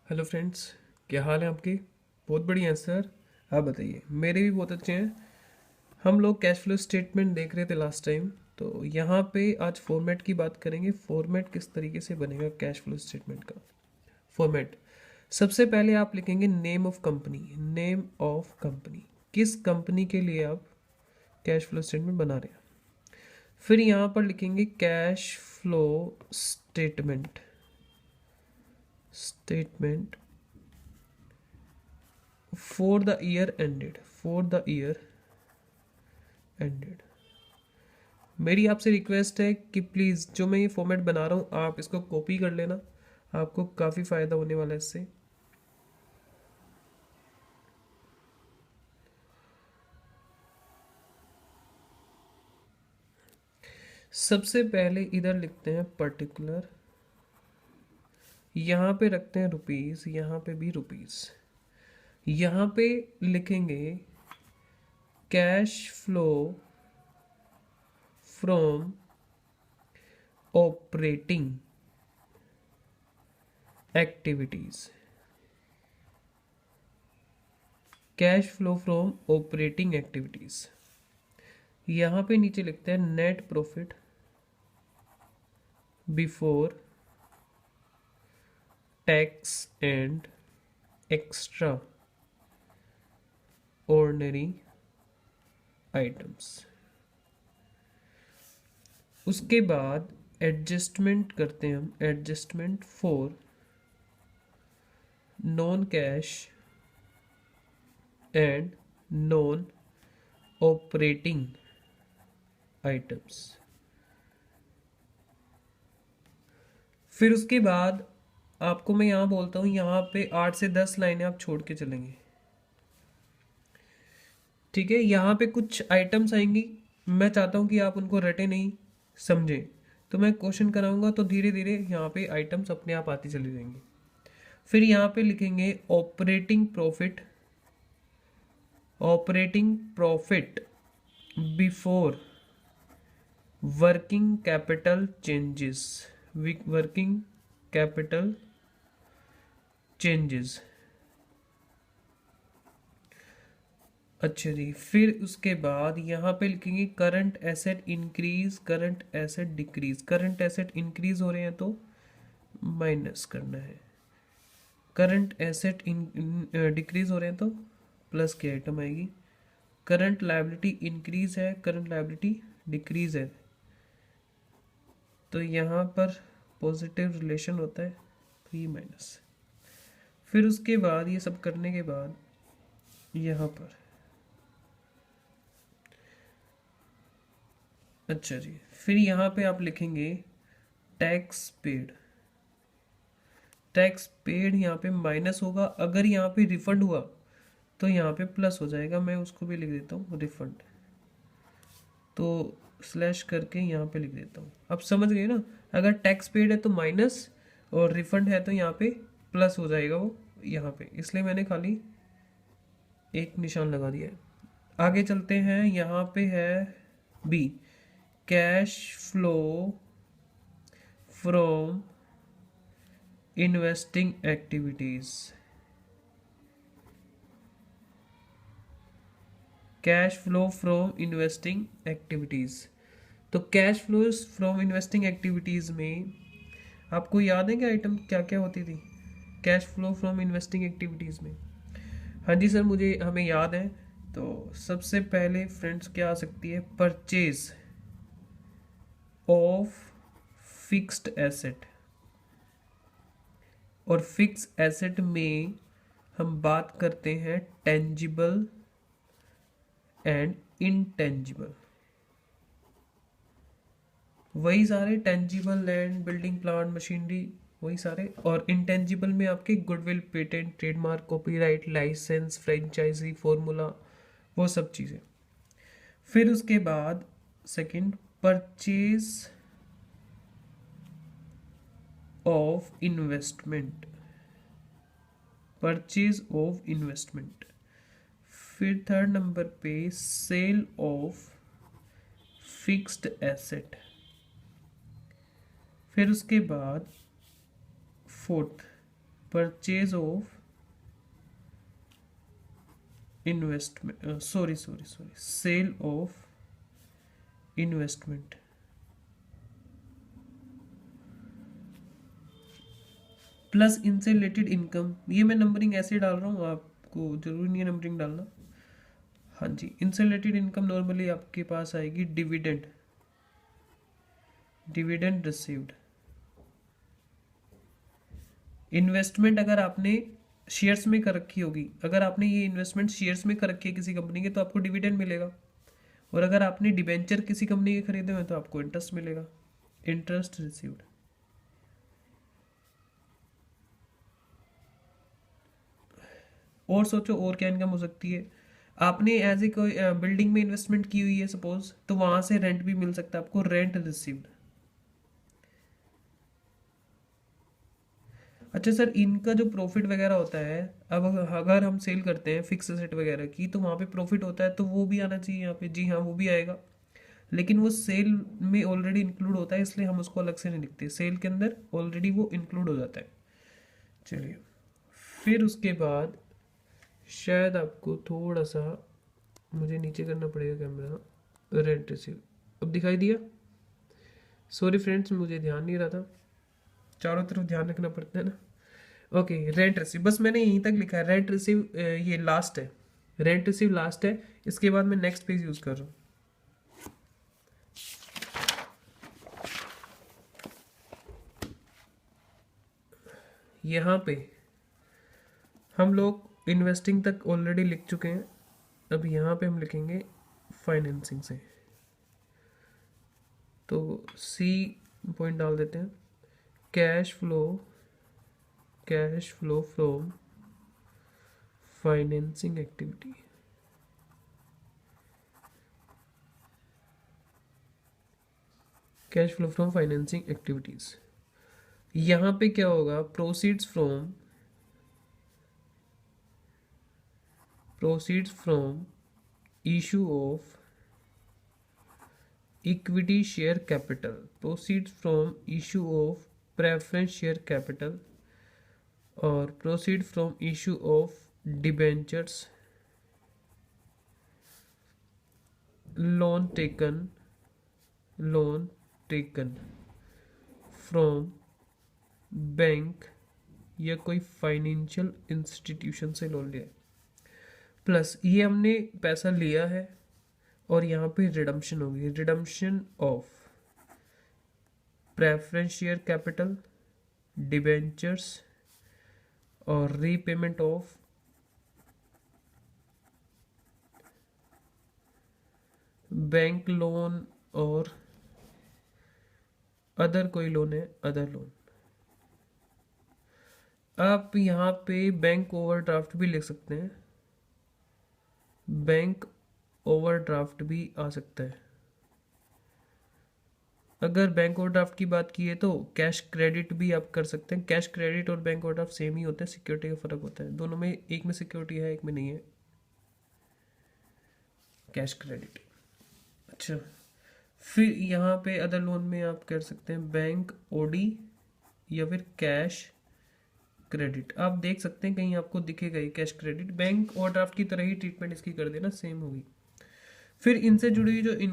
Hello friends. क्या हाल है आपके? बहुत बढ़िया है सर। आप बताइए। मेरे भी बहुत अच्छे हैं। हम लोग कैश फ्लो स्टेटमेंट देख रहे थे लास्ट टाइम, तो यहाँ पे आज फॉर्मेट की बात करेंगे। फॉर्मेट किस तरीके से बनेगा कैश फ्लो स्टेटमेंट का फॉर्मेट। सबसे पहले आप लिखेंगे name of company. Name of company, किस कंपनी के लिए आप कैश फ्लो स्टेटमेंट बना रहे हैं। फिर यहाँ पर लिखेंगे cash flow statement. Statement for the year ended, for the year ended। मेरी आपसे रिक्वेस्ट है कि प्लीज़ जो मैं ये फॉर्मेट बना रहा हूँ आप इसको कॉपी कर लेना। आपको काफ़ी फ़ायदा होने वाला है इससे। सबसे पहले इधर लिखते हैं पर्टिकुलर, यहाँ पे रखते हैं रुपीज़, यहाँ पे भी रुपीज़। यहाँ पे लिखेंगे cash flow from operating activities. Cash flow from operating activities. यहाँ पे नीचे लिखते हैं net profit before tax and extra ordinary items. उसके बाद एडजस्टमेंट करते हैं हम। Adjustment for non cash and non operating items. फिर उसके बाद आपको मैं यहाँ बोलता हूँ, यहाँ पे 8 से 10 लाइनें आप छोड़ के चलेंगे। ठीक है, यहाँ पे कुछ आइटम्स आएंगी, मैं चाहता हूँ कि आप उनको रटे नहीं, समझें। तो मैं क्वेश्चन कराऊंगा तो धीरे धीरे यहाँ पे आइटम्स अपने आप आती चली जाएंगी। फिर यहाँ पे लिखेंगे operating profit. Operating profit before working capital changes. Working capital changes. अच्छा जी, फिर उसके बाद यहाँ पे लिखेंगे current asset increase, current asset decrease. Current asset increase हो रहे हैं तो माइनस करना है, करंट एसेट डिक्रीज हो रहे हैं तो प्लस की आइटम आएगी। करंट लायबिलिटी इंक्रीज है, करंट लायबिलिटी डिक्रीज है, तो यहाँ पर पॉजिटिव रिलेशन होता है, तो ये माइनस। फिर उसके बाद ये सब करने के बाद यहाँ पर, अच्छा जी, फिर यहाँ पे आप लिखेंगे टैक्स पेड। टैक्स पेड यहाँ पे माइनस होगा, अगर यहाँ पे रिफंड हुआ तो यहाँ पे प्लस हो जाएगा। मैं उसको भी लिख देता हूँ रिफंड, तो स्लैश करके यहाँ पे लिख देता हूँ। अब समझ गए ना, अगर टैक्स पेड है तो माइनस और रिफंड है तो यहाँ पे प्लस हो जाएगा वो यहाँ पे, इसलिए मैंने खाली एक निशान लगा दिया है। आगे चलते हैं, यहाँ पे है B, cash flow from investing activities. Cash flow from investing activities. तो cash flows from investing activities में आपको याद है कि आइटम क्या क्या होती थी cash flow from investing activities में? हाँ जी सर, मुझे हमें याद है। तो सबसे पहले फ्रेंड्स क्या आ सकती है, परचेज ऑफ फिक्स्ड एसेट। और फिक्स एसेट में हम बात करते हैं टेंजिबल एंड इनटेंजिबल। वही सारे tangible land, building, plant, machinery, वही सारे। और इंटेंजिबल में आपके goodwill, patent, trademark, copyright, licence, franchise, formula, वो सब चीज़ें। फिर उसके बाद second, purchase of investment. Purchase of investment. फिर थर्ड नंबर पे सेल ऑफ फिक्स्ड एसेट। फिर उसके बाद fourth, purchase of investment, sorry sale of investment plus इनसे रिलेटेड इनकम। ये मैं नंबरिंग ऐसे डाल रहा हूँ, आपको जरूरी नहीं है नंबरिंग डालना। हाँ जी, इनसे रिलेटेड इनकम नॉर्मली आपके पास आएगी डिविडेंड, डिविडेंड रिसीव्ड। इन्वेस्टमेंट अगर आपने शेयर्स में कर रखी होगी, अगर आपने ये इन्वेस्टमेंट शेयर्स में कर रखी है किसी कंपनी के, तो आपको डिविडेंड मिलेगा। और अगर आपने डिबेंचर किसी कंपनी के खरीदे हुए तो आपको इंटरेस्ट मिलेगा, इंटरेस्ट रिसीव्ड। और सोचो और क्या इनकम हो सकती है। आपने एज ए कोई बिल्डिंग में इन्वेस्टमेंट की हुई है सपोज, तो वहां से रेंट भी मिल सकता है आपको, रेंट रिसीव्ड। अच्छा सर, इनका जो प्रॉफिट वगैरह होता है, अब अगर हम सेल करते हैं फिक्स एसेट वगैरह की, तो वहाँ पे प्रॉफिट होता है, तो वो भी आना चाहिए यहाँ पे। जी हाँ, वो भी आएगा, लेकिन वो सेल में ऑलरेडी इंक्लूड होता है, इसलिए हम उसको अलग से नहीं लिखते। सेल के अंदर ऑलरेडी वो इंक्लूड हो जाता है। चलिए, फिर उसके बाद शायद आपको थोड़ा सा मुझे नीचे करना पड़ेगा कैमरा। रेंट रिसीव अब दिखाई दिया? सॉरी फ्रेंड्स, मुझे ध्यान नहीं रहा था, चारों तरफ ध्यान रखना पड़ता है ना। ओके, रेंट रिसीव बस मैंने यहीं तक लिखा है। रेंट रिसीव ये लास्ट है, रेंट रिसीव लास्ट है। इसके बाद मैं नेक्स्ट पेज यूज कर रहा हूँ। यहाँ पे हम लोग इन्वेस्टिंग तक ऑलरेडी लिख चुके हैं। अब यहाँ पे हम लिखेंगे फाइनेंसिंग से, तो सी पॉइंट डाल देते हैं। Cash flow from financing activity. Cash flow from financing activities. यहाँ पे क्या होगा? Proceeds from issue of equity share capital, proceeds from issue of preference share capital, और proceed from issue of debentures, loan taken from bank या कोई financial institution से loan लिया है, प्लस ये हमने पैसा लिया है, और यहाँ पे रिडम्पशन होगी, redemption of preference share capital, debentures, और रीपेमेंट ऑफ बैंक लोन, और अदर कोई लोन है, अदर लोन। आप यहाँ पे बैंक ओवरड्राफ्ट भी लिख सकते हैं, बैंक ओवरड्राफ्ट भी आ सकता है। अगर बैंक ओवरड्राफ्ट की बात की है तो कैश क्रेडिट भी आप कर सकते हैं। कैश क्रेडिट और बैंक ओवरड्राफ्ट सेम ही होते हैं, सिक्योरिटी का फर्क होता है दोनों में, एक में सिक्योरिटी है, एक में नहीं है। Cash credit. अच्छा, फिर यहाँ पे अदर लोन में आप कर सकते हैं बैंक ओडी या फिर कैश क्रेडिट। आप देख सकते हैं कहीं आपको दिखेगा ही कैश क्रेडिट, बैंक ओवरड्राफ्ट की तरह ही ट्रीटमेंट इसकी कर देना, सेम होगी। फिर इनसे जुड़ी हुई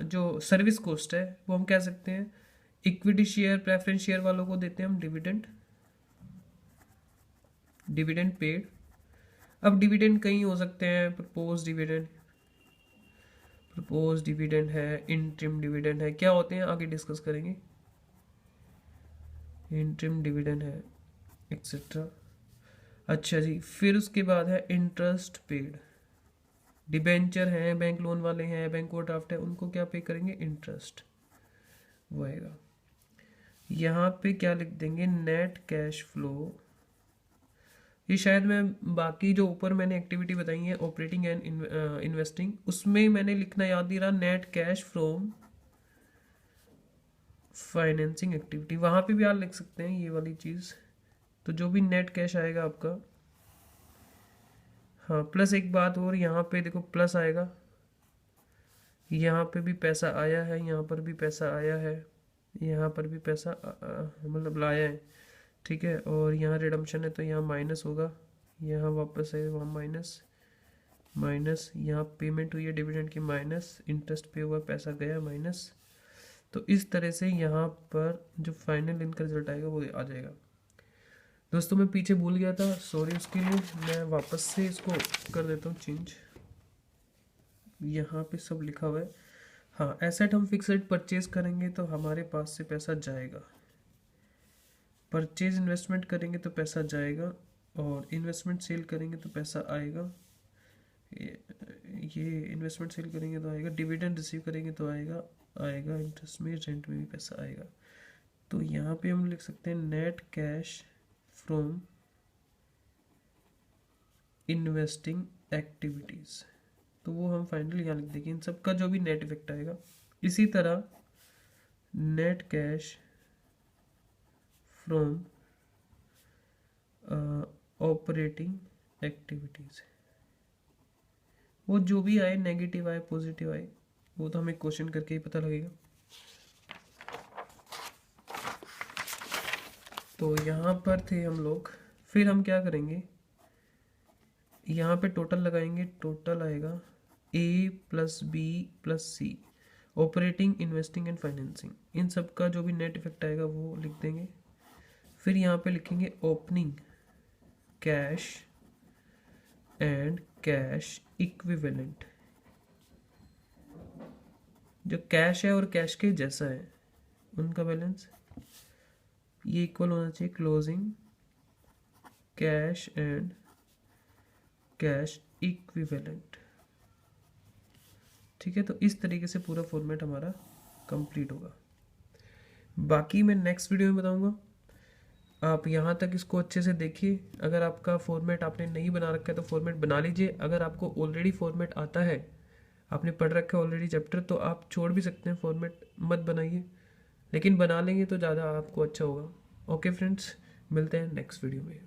जो सर्विस कॉस्ट है वो हम कह सकते हैं इक्विटी शेयर प्रेफरेंस शेयर वालों को देते हैं हम डिविडेंड पेड। अब डिविडेंड कई हो सकते हैं, प्रपोज डिविडेंड है, इंटरिम डिविडेंड है, क्या होते हैं आगे डिस्कस करेंगे। इंटरिम डिविडेंड है एक्सेट्रा। अच्छा जी, फिर उसके बाद है इंटरेस्ट पेड। डिबेंचर हैं, बैंक लोन वाले हैं, बैंक ओवरड्राफ्ट है, उनको क्या पे करेंगे? इंटरेस्ट वो आएगा। यहाँ पे क्या लिख देंगे? Net cash flow. ये शायद मैं बाकी जो ऊपर मैंने एक्टिविटी बताई है ऑपरेटिंग एंड इन्वेस्टिंग, उसमें मैंने लिखना याद नहीं रहा, net cash from financing activity, वहाँ पे भी आप लिख सकते हैं ये वाली चीज़। तो जो भी नेट कैश आएगा आपका, हाँ, प्लस एक बात और, यहाँ पे देखो प्लस आएगा, यहाँ पे भी पैसा आया है, यहाँ पर भी पैसा आया है, यहाँ पर भी पैसा मतलब लाया है, ठीक है, और यहाँ रिडम्पशन है तो यहाँ माइनस होगा, यहाँ वापस है वहाँ माइनस माइनस, यहाँ पेमेंट हुई है डिविडेंड की माइनस, इंटरेस्ट पे हुआ पैसा गया माइनस। तो इस तरह से यहाँ पर जो फाइनल इनका रिजल्ट आएगा वो आ जाएगा। दोस्तों मैं पीछे भूल गया था, सॉरी उसके लिए, मैं वापस से इसको कर देता हूँ चेंज। यहाँ पे सब लिखा हुआ है। हाँ, एसेट हम फिक्स्ड परचेज करेंगे तो हमारे पास से पैसा जाएगा, परचेज इन्वेस्टमेंट करेंगे तो पैसा जाएगा, और इन्वेस्टमेंट सेल करेंगे तो पैसा आएगा, ये इन्वेस्टमेंट सेल करेंगे तो आएगा, डिविडेंड रिसीव करेंगे तो आएगा आएगा, इंटरेस्ट में रेंट में भी पैसा आएगा। तो यहाँ पे हम लिख सकते हैं net cash from investing activities, तो वो हम फाइनली यहाँ लिख देंगे इन सब का जो भी नेट इफेक्ट आएगा। इसी तरह net cash from operating activities, वो जो भी आए, नेगेटिव आए पॉजिटिव आए, वो तो हमें क्वेश्चन करके ही पता लगेगा। तो यहाँ पर थे हम लोग, फिर हम क्या करेंगे, यहाँ पे टोटल लगाएंगे, टोटल आएगा A plus B plus C, operating investing and financing, इन सब का जो भी नेट इफेक्ट आएगा वो लिख देंगे। फिर यहाँ पे लिखेंगे opening cash and cash equivalent, जो कैश है और कैश के जैसा है उनका बैलेंस ये इक्वल होना चाहिए closing cash and cash equivalent. ठीक है, तो इस तरीके से पूरा फॉर्मेट हमारा कंप्लीट होगा। बाकी मैं नेक्स्ट वीडियो में बताऊंगा। आप यहाँ तक इसको अच्छे से देखिए। अगर आपका फॉर्मेट आपने नहीं बना रखा है तो फॉर्मेट बना लीजिए। अगर आपको ऑलरेडी फॉर्मेट आता है, आपने पढ़ रखा है ऑलरेडी चैप्टर, तो आप छोड़ भी सकते हैं, फॉर्मेट मत बनाइए, लेकिन बना लेंगे तो ज़्यादा आपको अच्छा होगा। ओके फ्रेंड्स, मिलते हैं नेक्स्ट वीडियो में।